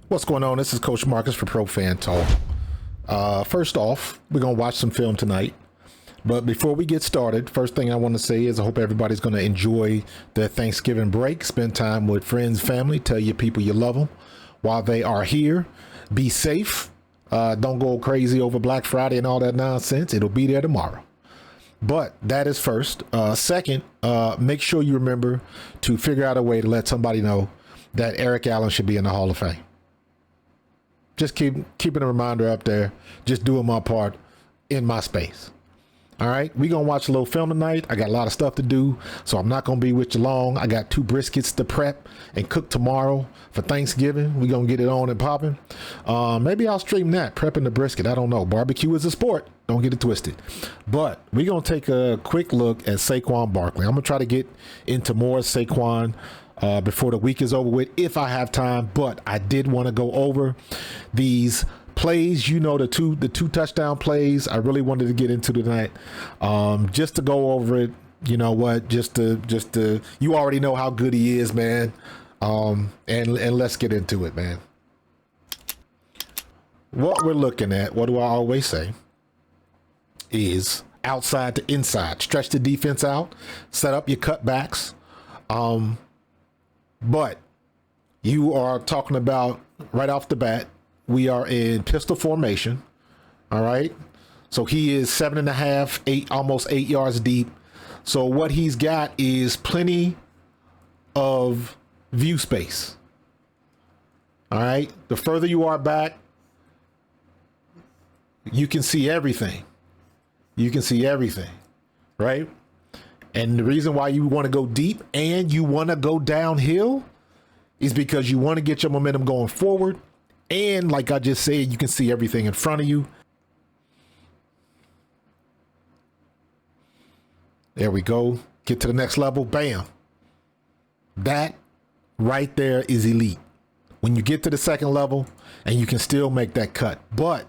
What's going on? This is Coach Marcus for Pro Fan Talk. First off, we're going to watch some film tonight. But before we get started, first thing I want to say is I hope everybody's going to enjoy their Thanksgiving break. Spend time with friends, family. Tell your people you love them while they are here. Be safe. Don't go crazy over Black Friday and all that nonsense. It'll be there tomorrow. But that is first. Second, make sure you remember to figure out a way to let somebody know that Eric Allen should be in the Hall of Fame. Just keeping a reminder up there. Just doing my part in my space. All right, we're going to watch a little film tonight. I got a lot of stuff to do, so I'm not going to be with you long. I got 2 briskets to prep and cook tomorrow for Thanksgiving. We're going to get it on and popping. Maybe I'll stream that, prepping the brisket. I don't know. Barbecue is a sport. Don't get it twisted. But we're going to take a quick look at Saquon Barkley. I'm going to try to get into more Saquon before the week is over with, if I have time. But I did want to go over these plays, the two touchdown plays I really wanted to get into tonight, just to go over it. You know what, just to you already know how good he is, man. And let's get into it, man. What we're looking at, what do I always say, is outside to inside. Stretch the defense out, set up your cutbacks. But you are talking about right off the bat, we are in pistol formation. All right. So he is 7.5, 8, almost 8 yards deep. So what he's got is plenty of view space. All right. The further you are back, you can see everything. You can see everything. Right. And the reason why you want to go deep and you want to go downhill is because you want to get your momentum going forward. And like I just said, you can see everything in front of you. There we go. Get to the next level. Bam. That right there is elite. When you get to the second level and you can still make that cut. But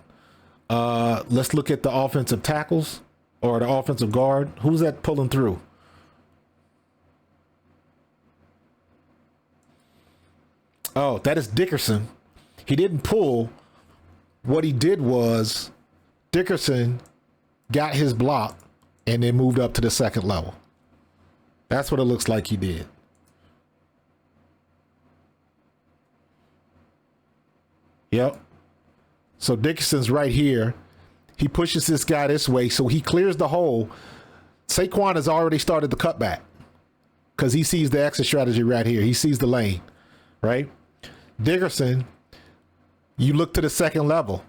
let's look at the offensive tackles or the offensive guard. Who's that pulling through? Oh, that is Dickerson. He didn't pull. What he did was Dickerson got his block and then moved up to the second level. That's what it looks like he did. Yep. So Dickerson's right here. He pushes this guy this way, so he clears the hole. Saquon has already started the cutback because he sees the exit strategy right here. He sees the lane, right? Dickerson, you look to the second level.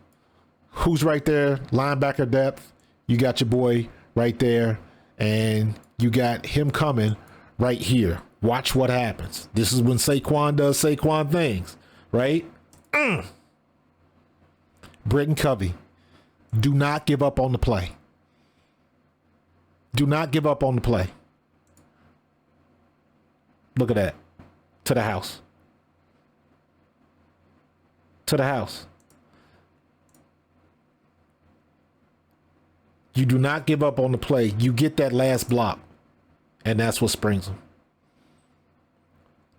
Who's right there? Linebacker depth. You got your boy right there. And you got him coming right here. Watch what happens. This is when Saquon does Saquon things, right? Britton Covey. Do not give up on the play. Do not give up on the play. Look at that. To the house. To the house. You do not give up on the play. You get that last block, and that's what springs them.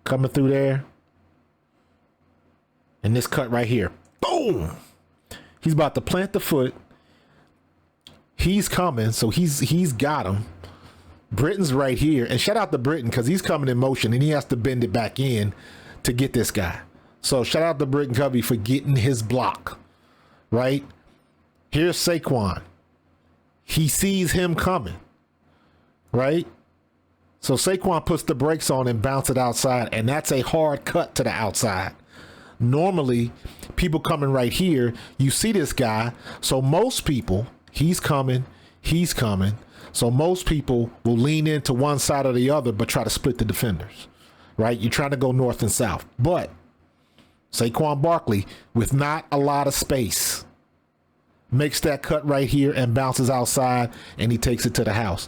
Coming through there, and this cut right here. Boom! He's about to plant the foot. He's coming, so he's got him. Britton's right here, and shout out to Britton because he's coming in motion, and he has to bend it back in to get this guy. So shout out to Britton Covey for getting his block, right? Here's Saquon. He sees him coming, right? So Saquon puts the brakes on and bounces it outside, and that's a hard cut to the outside. Normally, people coming right here, you see this guy. So most people, he's coming. So most people will lean into one side or the other, but try to split the defenders, right? You're trying to go north and south, but Saquon Barkley, with not a lot of space, makes that cut right here and bounces outside, and he takes it to the house.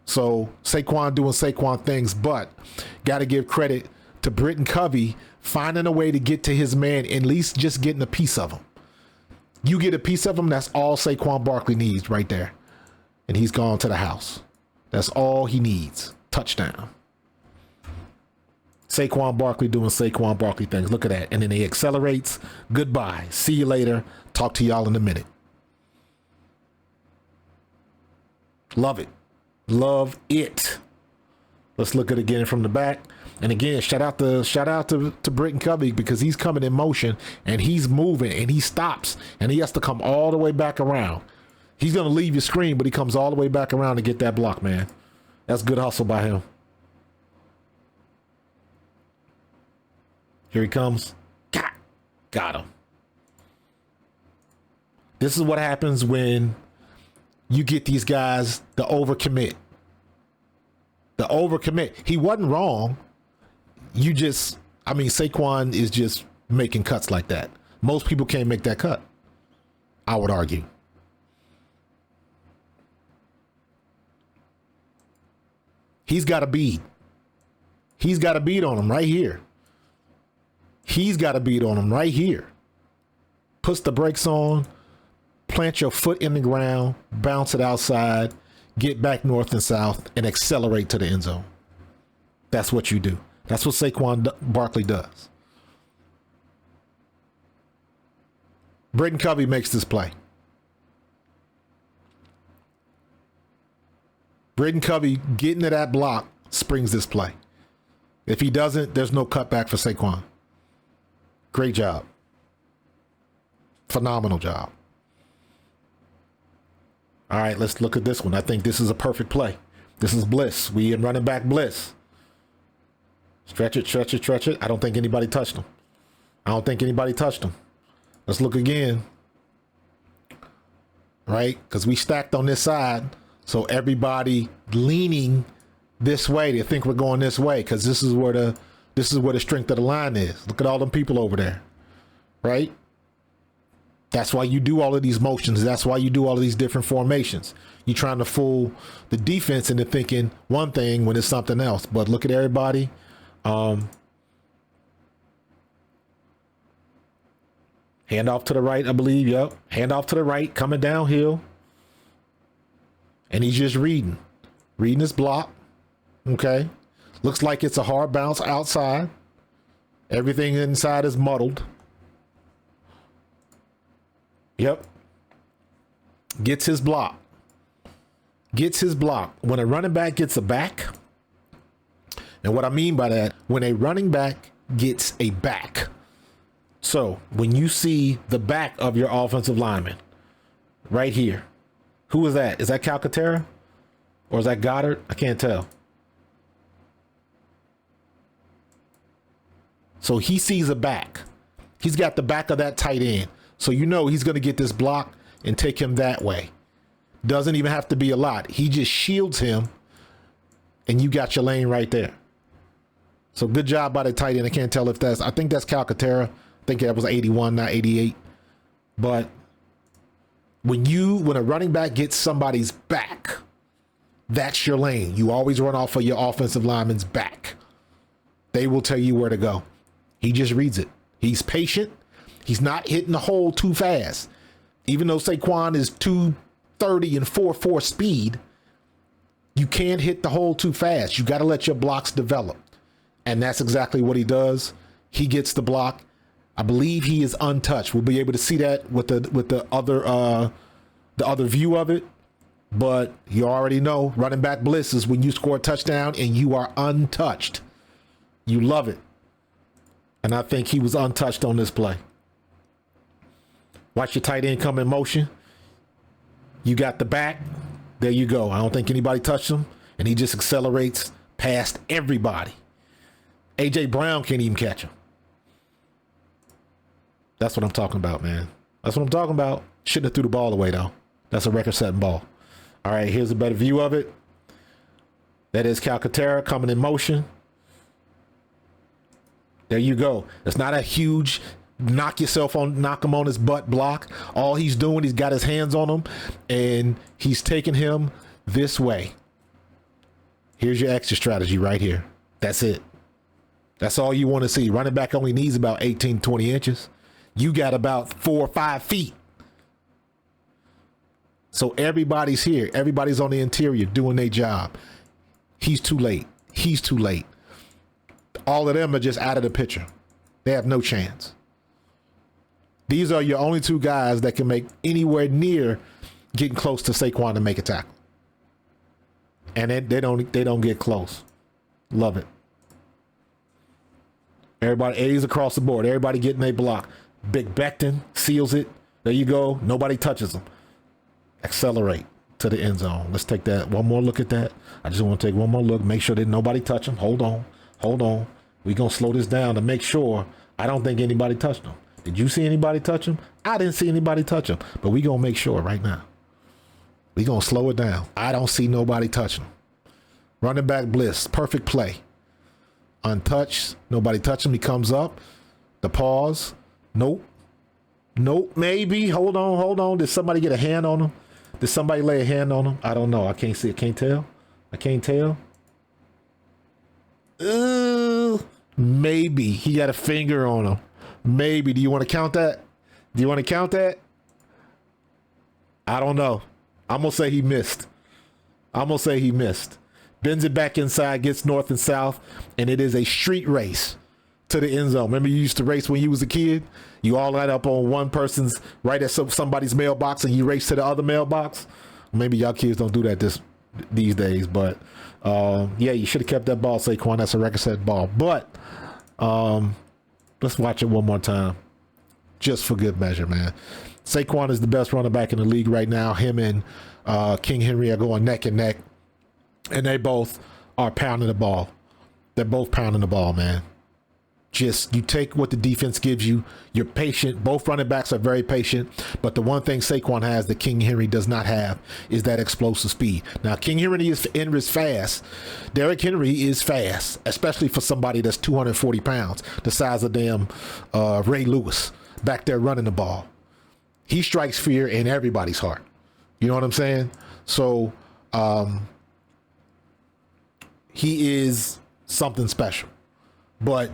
So Saquon doing Saquon things, but got to give credit to Britton Covey finding a way to get to his man, at least just getting a piece of him. You get a piece of him, that's all Saquon Barkley needs right there. And he's gone to the house. That's all he needs. Touchdown. Saquon Barkley doing Saquon Barkley things. Look at that. And then he accelerates. Goodbye. See you later. Talk to y'all in a minute. Love it. Love it. Let's look at it again from the back. And again, shout out to Britton Covey, because he's coming in motion and he's moving and he stops and he has to come all the way back around. He's going to leave your screen, but he comes all the way back around to get that block, man. That's good hustle by him. Here he comes. Got him. This is what happens when you get these guys to overcommit. He wasn't wrong. Saquon is just making cuts like that. Most people can't make that cut, I would argue. He's got a bead. He's got a bead on him right here. Puts the brakes on, plant your foot in the ground, bounce it outside, get back north and south, and accelerate to the end zone. That's what you do. That's what Saquon Barkley does. Britton Covey makes this play. Britton Covey getting to that block springs this play. If he doesn't, there's no cutback for Saquon. Great job. Phenomenal job. All right, let's look at this one. I think this is a perfect play. This is bliss. We in running back bliss. Stretch it. I don't think anybody touched him. Let's look again. Right? Because we stacked on this side. So everybody leaning this way. They think we're going this way because this is where the strength of the line is. Look at all them people over there. Right? That's why you do all of these motions. That's why you do all of these different formations. You're trying to fool the defense into thinking one thing when it's something else. But look at everybody. Hand off to the right, I believe. Yep. Hand off to the right, coming downhill. And he's just reading his block. Okay. Looks like it's a hard bounce outside. Everything inside is muddled. Yep. Gets his block. When a running back gets a back, and what I mean by that, when a running back gets a back. So when you see the back of your offensive lineman right here, who is that? Is that Calcaterra or is that Goddard? I can't tell. So he sees a back. He's got the back of that tight end. So you know he's going to get this block and take him that way. Doesn't even have to be a lot. He just shields him and you got your lane right there. So good job by the tight end. I can't tell if I think that's Calcaterra. I think that was 81, not 88. But when a running back gets somebody's back, that's your lane. You always run off of your offensive lineman's back. They will tell you where to go. He just reads it. He's patient. He's not hitting the hole too fast. Even though Saquon is 230 and 4.4 speed, you can't hit the hole too fast. You got to let your blocks develop. And that's exactly what he does. He gets the block. I believe he is untouched. We'll be able to see that with the other view of it. But you already know running back bliss is when you score a touchdown and you are untouched. You love it. And I think he was untouched on this play. Watch your tight end come in motion. You got the back. There you go. I don't think anybody touched him. And he just accelerates past everybody. A.J. Brown can't even catch him. That's what I'm talking about, man. That's what I'm talking about. Shouldn't have threw the ball away, though. That's a record-setting ball. All right, here's a better view of it. That is Calcaterra coming in motion. There you go. It's not a huge knock him on his butt block. All he's doing, he's got his hands on him, and he's taking him this way. Here's your extra strategy right here. That's it. That's all you want to see. Running back only needs about 18, 20 inches. You got about 4 or 5 feet. So everybody's here. Everybody's on the interior doing their job. He's too late. All of them are just out of the picture. They have no chance. These are your only two guys that can make anywhere near getting close to Saquon to make a tackle. And they don't get close. Love it. Everybody A's across the board. Everybody getting a block. Big Becton seals it. There you go. Nobody touches them. Accelerate to the end zone. Let's take that. One more look at that. I just want to take one more look. Make sure that nobody touch them. Hold on. We're going to slow this down to make sure. I don't think anybody touched them. Did you see anybody touch them? I didn't see anybody touch them. But we're going to make sure right now. We're going to slow it down. I don't see nobody touching them. Running back blitz. Perfect play. Untouched. Nobody touched him. He comes up. The pause. Nope. Maybe. Hold on. Did somebody get a hand on him? Did somebody lay a hand on him? I don't know. I can't see. I can't tell. Maybe he got a finger on him. Maybe. Do you want to count that? I don't know. I'm going to say he missed. Bends it back inside, gets north and south, and it is a street race to the end zone. Remember you used to race when you was a kid? You all line up on one person's right at somebody's mailbox and you race to the other mailbox? Maybe y'all kids don't do that these days, but yeah, you should have kept that ball, Saquon. That's a record set ball. But let's watch it one more time, just for good measure, man. Saquon is the best running back in the league right now. Him and King Henry are going neck and neck, and they both are pounding the ball. They're both pounding the ball, man. Just you take what the defense gives you. You're patient. Both running backs are very patient. But the one thing Saquon has that King Henry does not have is that explosive speed. Now, King Henry is fast. Derrick Henry is fast, especially for somebody that's 240 pounds, the size of damn Ray Lewis back there running the ball. He strikes fear in everybody's heart. You know what I'm saying? So he is something special. But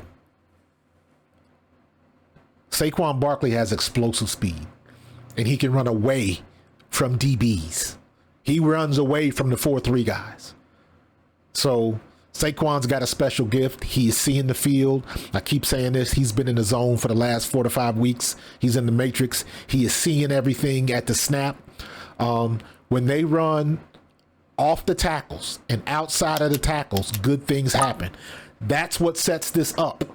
Saquon Barkley has explosive speed, and he can run away from DBs. He runs away from the 4-3 guys. So Saquon's got a special gift. He is seeing the field. I keep saying this. He's been in the zone for the last 4 to 5 weeks. He's in the matrix. He is seeing everything at the snap. When they run off the tackles and outside of the tackles, good things happen. That's what sets this up.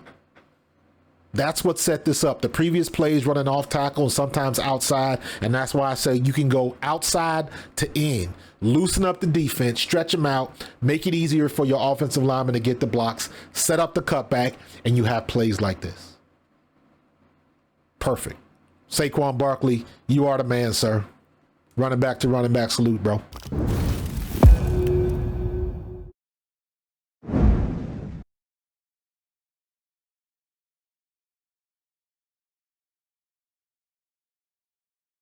The previous plays running off tackle and sometimes outside. And that's why I say you can go outside to in. Loosen up the defense, stretch them out, make it easier for your offensive lineman to get the blocks, set up the cutback, and you have plays like this. Perfect. Saquon Barkley, you are the man, sir. Running back to running back salute, bro.